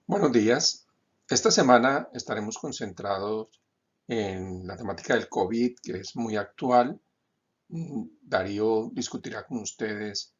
Buenos días. Esta semana estaremos concentrados en la temática del COVID, que es muy actual. Darío discutirá con ustedes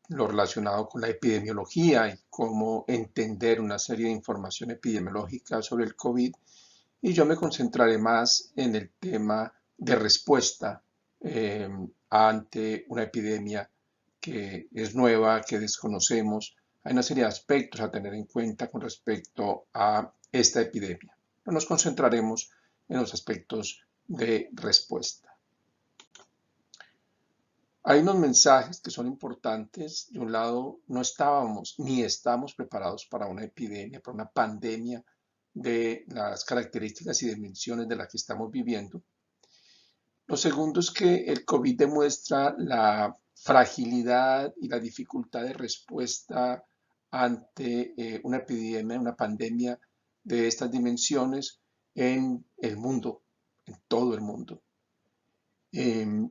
lo relacionado con la epidemiología y cómo entender una serie de información epidemiológica sobre el COVID. Y yo me concentraré más en el tema de respuesta eh, ante una epidemia que es nueva, que desconocemos. Hay una serie de aspectos a tener en cuenta con respecto a esta epidemia. No nos concentraremos en los aspectos de respuesta. Hay unos mensajes que son importantes. De un lado, no estábamos ni estamos preparados para una epidemia, para una pandemia de las características y dimensiones de la que estamos viviendo. Lo segundo es que el COVID demuestra la fragilidad y la dificultad de respuesta ante una epidemia, una pandemia de estas dimensiones en el mundo, en todo el mundo.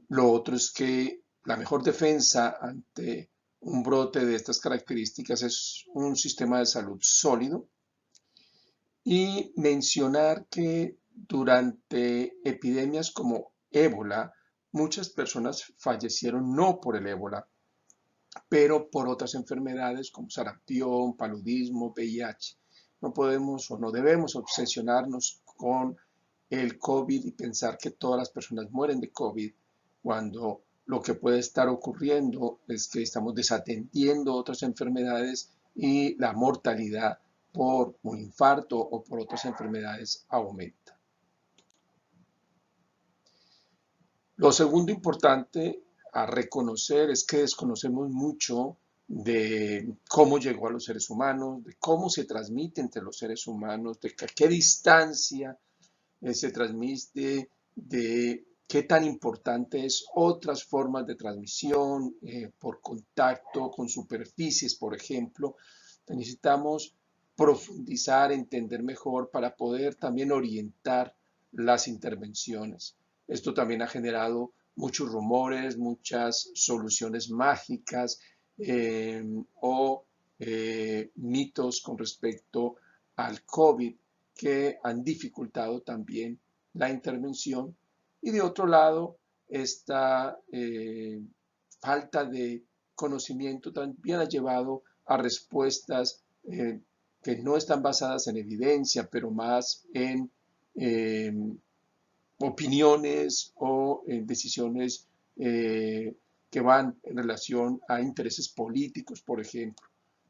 Lo otro es que la mejor defensa ante un brote de estas características es un sistema de salud sólido y mencionar que durante epidemias como ébola, muchas personas fallecieron no por el ébola, pero por otras enfermedades como sarampión, paludismo, VIH. No podemos o no debemos obsesionarnos con el COVID y pensar que todas las personas mueren de COVID cuando lo que puede estar ocurriendo es que estamos desatendiendo otras enfermedades y la mortalidad por un infarto o por otras enfermedades aumenta. Lo segundo importante a reconocer es que desconocemos mucho de cómo llegó a los seres humanos, de cómo se transmite entre los seres humanos, de qué distancia se transmite, de qué tan importante es otras formas de transmisión por contacto con superficies, por ejemplo. Necesitamos profundizar, entender mejor para poder también orientar las intervenciones. Esto también ha generado muchos rumores, muchas soluciones mágicas o mitos con respecto al COVID que han dificultado también la intervención. Y de otro lado, esta falta de conocimiento también ha llevado a respuestas que no están basadas en evidencia, pero más en eh, opiniones o decisiones que van en relación a intereses políticos, por ejemplo.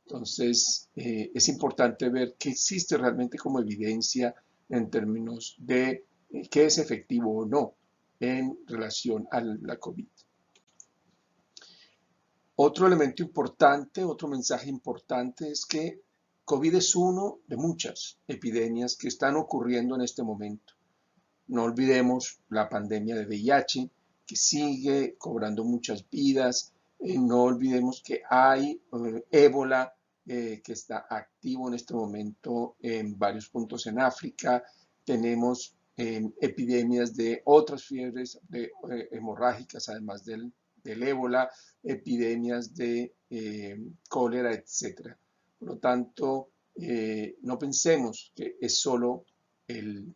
Entonces, es importante ver qué existe realmente como evidencia en términos de qué es efectivo o no en relación a la COVID. Otro elemento importante, otro mensaje importante es que COVID es uno de muchas epidemias que están ocurriendo en este momento. No olvidemos la pandemia de VIH, que sigue cobrando muchas vidas. No olvidemos que hay ébola, que está activo en este momento en varios puntos en África. Tenemos epidemias de otras fiebres hemorrágicas, además del ébola, epidemias de cólera, etcétera. Por lo tanto, no pensemos que es solo el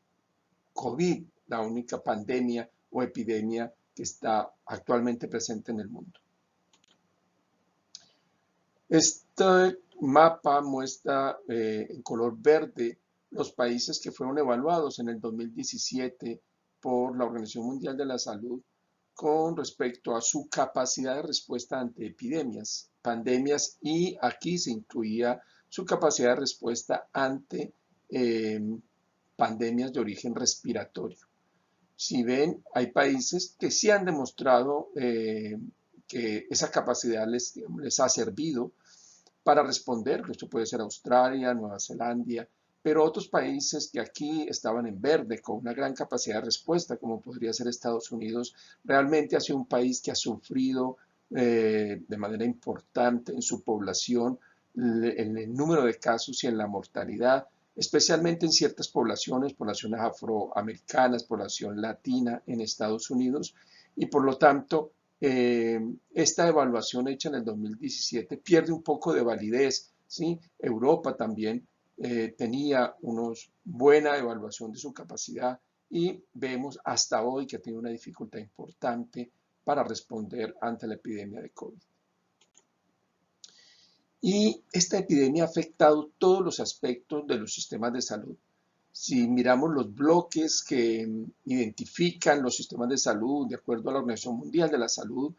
COVID, la única pandemia o epidemia que está actualmente presente en el mundo. Este mapa muestra en color verde los países que fueron evaluados en el 2017 por la Organización Mundial de la Salud con respecto a su capacidad de respuesta ante epidemias, pandemias, y aquí se incluía su capacidad de respuesta ante pandemias de origen respiratorio. Si ven, hay países que sí han demostrado que esa capacidad les ha servido para responder. Esto puede ser Australia, Nueva Zelanda, pero otros países que aquí estaban en verde con una gran capacidad de respuesta, como podría ser Estados Unidos, realmente ha sido un país que ha sufrido de manera importante en su población, en el número de casos y en la mortalidad, especialmente en ciertas poblaciones afroamericanas, población latina en Estados Unidos, y por lo tanto esta evaluación hecha en el 2017 pierde un poco de validez, ¿sí? Europa también tenía una buena evaluación de su capacidad y vemos hasta hoy que tiene una dificultad importante para responder ante la epidemia de COVID. Y esta epidemia ha afectado todos los aspectos de los sistemas de salud. Si miramos los bloques que identifican los sistemas de salud de acuerdo a la Organización Mundial de la Salud,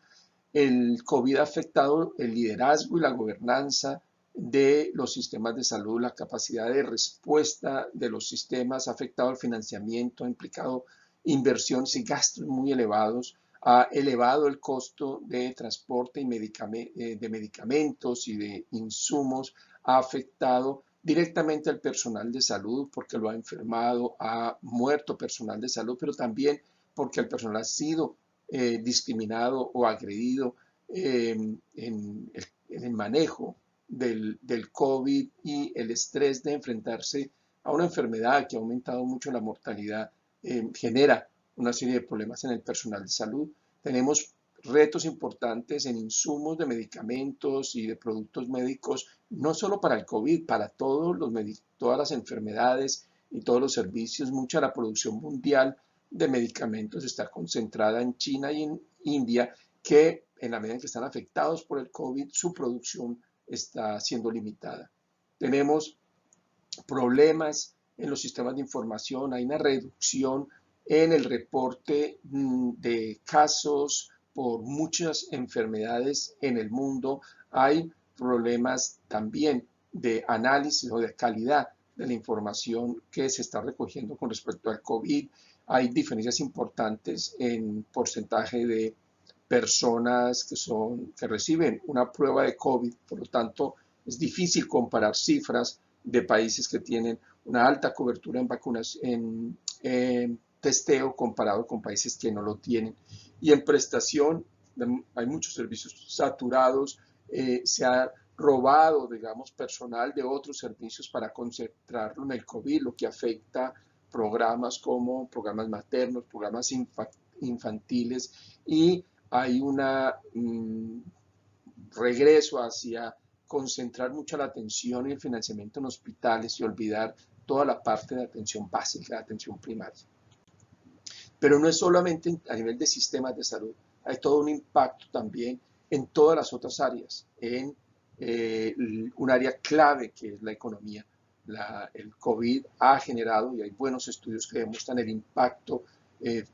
el COVID ha afectado el liderazgo y la gobernanza de los sistemas de salud, la capacidad de respuesta de los sistemas, ha afectado el financiamiento, ha implicado inversiones y gastos muy elevados, ha elevado el costo de transporte y de medicamentos y de insumos, ha afectado directamente al personal de salud porque lo ha enfermado, ha muerto personal de salud, pero también porque el personal ha sido discriminado o agredido en el manejo del COVID y el estrés de enfrentarse a una enfermedad que ha aumentado mucho la mortalidad, genera una serie de problemas en el personal de salud. Tenemos retos importantes en insumos de medicamentos y de productos médicos, no solo para el COVID, para todas las enfermedades y todos los servicios. Mucha de la producción mundial de medicamentos está concentrada en China y en India, que en la medida en que están afectados por el COVID, su producción está siendo limitada. Tenemos problemas en los sistemas de información, hay una reducción en el reporte de casos por muchas enfermedades en el mundo, hay problemas también de análisis o de calidad de la información que se está recogiendo con respecto al COVID. Hay diferencias importantes en porcentaje de personas que reciben una prueba de COVID, por lo tanto es difícil comparar cifras de países que tienen una alta cobertura en vacunas, en testeo comparado con países que no lo tienen. Y en prestación hay muchos servicios saturados, se ha robado, digamos, personal de otros servicios para concentrarlo en el COVID, lo que afecta programas como programas maternos, programas infantiles, y hay un regreso hacia concentrar mucho la atención y el financiamiento en hospitales y olvidar toda la parte de atención básica, de atención primaria. Pero no es solamente a nivel de sistemas de salud, hay todo un impacto también en todas las otras áreas, en un área clave que es la economía. El COVID ha generado, y hay buenos estudios que demuestran el impacto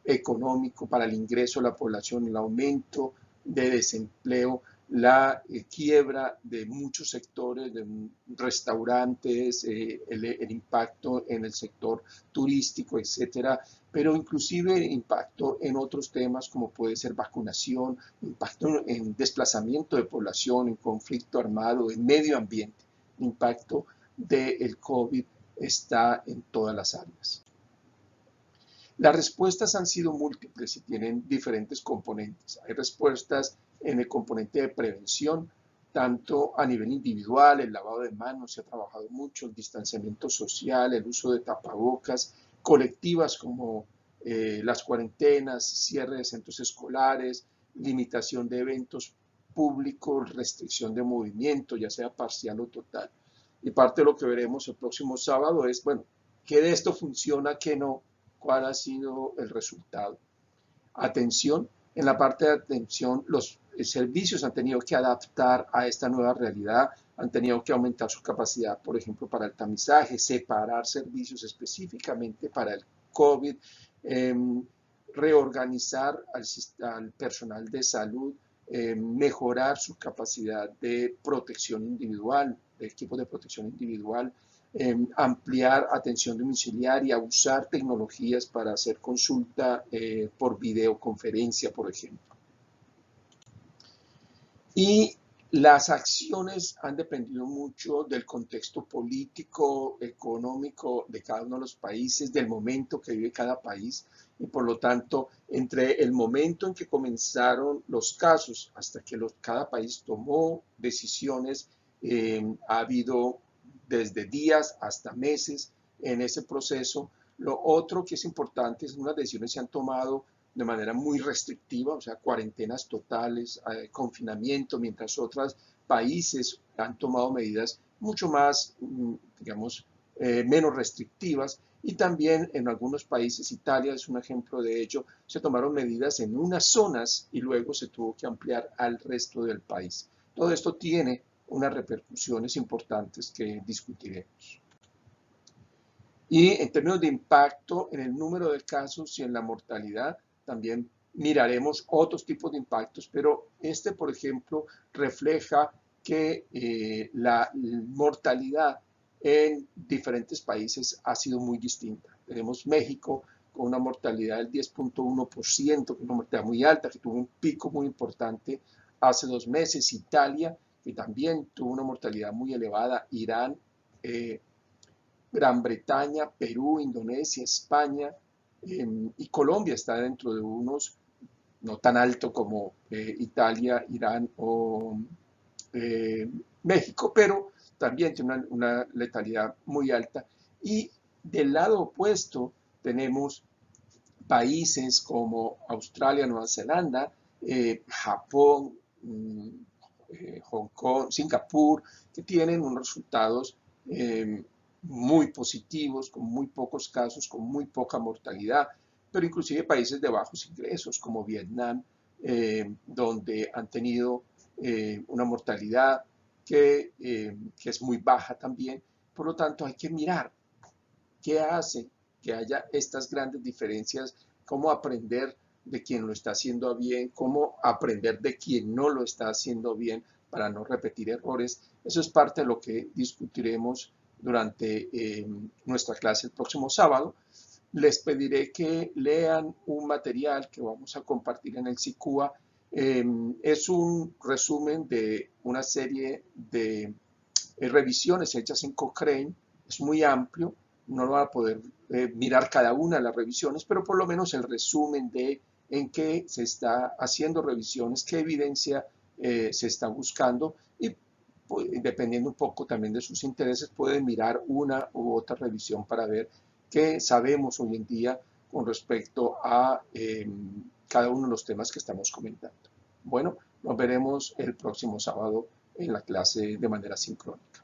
económico para el ingreso de la población, el aumento de desempleo, la quiebra de muchos sectores, de restaurantes, el impacto en el sector turístico, etcétera, pero inclusive impacto en otros temas como puede ser vacunación, impacto en desplazamiento de población, en conflicto armado, en medio ambiente. El impacto del COVID está en todas las áreas. Las respuestas han sido múltiples y tienen diferentes componentes. Hay respuestas en el componente de prevención, tanto a nivel individual, el lavado de manos, se ha trabajado mucho, el distanciamiento social, el uso de tapabocas, colectivas como las cuarentenas, cierre de centros escolares, limitación de eventos públicos, restricción de movimiento, ya sea parcial o total. Y parte de lo que veremos el próximo sábado es, bueno, ¿qué de esto funciona, qué no? ¿Cuál ha sido el resultado? Atención, en la parte de atención, los servicios han tenido que adaptar a esta nueva realidad, han tenido que aumentar su capacidad, por ejemplo, para el tamizaje, separar servicios específicamente para el COVID, reorganizar al personal de salud, mejorar su capacidad de protección individual, de equipos de protección individual, ampliar atención domiciliaria, usar tecnologías para hacer consulta por videoconferencia, por ejemplo. Y las acciones han dependido mucho del contexto político, económico de cada uno de los países, del momento que vive cada país, y por lo tanto, entre el momento en que comenzaron los casos hasta que cada país tomó decisiones, ha habido desde días hasta meses en ese proceso. Lo otro que es importante es que unas decisiones se han tomado de manera muy restrictiva, o sea, cuarentenas totales, confinamiento, mientras otros países han tomado medidas mucho más, digamos, menos restrictivas, y también en algunos países, Italia es un ejemplo de ello, se tomaron medidas en unas zonas y luego se tuvo que ampliar al resto del país. Todo esto tiene unas repercusiones importantes que discutiremos. Y en términos de impacto en el número de casos y en la mortalidad, también miraremos otros tipos de impactos, pero este, por ejemplo, refleja que la mortalidad en diferentes países ha sido muy distinta. Tenemos México con una mortalidad del 10.1%, una mortalidad muy alta, que tuvo un pico muy importante hace 2 meses. Italia, que también tuvo una mortalidad muy elevada. Irán, Gran Bretaña, Perú, Indonesia, España y Colombia está dentro de unos no tan alto como Italia, Irán o México, pero también tiene una letalidad muy alta. Y del lado opuesto tenemos países como Australia, Nueva Zelanda, Japón, Hong Kong, Singapur, que tienen unos resultados muy positivos, con muy pocos casos, con muy poca mortalidad, pero inclusive países de bajos ingresos como Vietnam, donde han tenido una mortalidad que es muy baja también. Por lo tanto, hay que mirar qué hace que haya estas grandes diferencias, cómo aprender de quien lo está haciendo bien, cómo aprender de quien no lo está haciendo bien para no repetir errores. Eso es parte de lo que discutiremos durante nuestra clase el próximo sábado. Les pediré que lean un material que vamos a compartir en el SICUA. Es un resumen de una serie de revisiones hechas en Cochrane. Es muy amplio, no lo van a poder mirar cada una de las revisiones, pero por lo menos el resumen de en qué se está haciendo revisiones, qué evidencia se está buscando, y pues, dependiendo un poco también de sus intereses, pueden mirar una u otra revisión para ver qué sabemos hoy en día con respecto a cada uno de los temas que estamos comentando. Bueno, nos veremos el próximo sábado en la clase de manera sincrónica.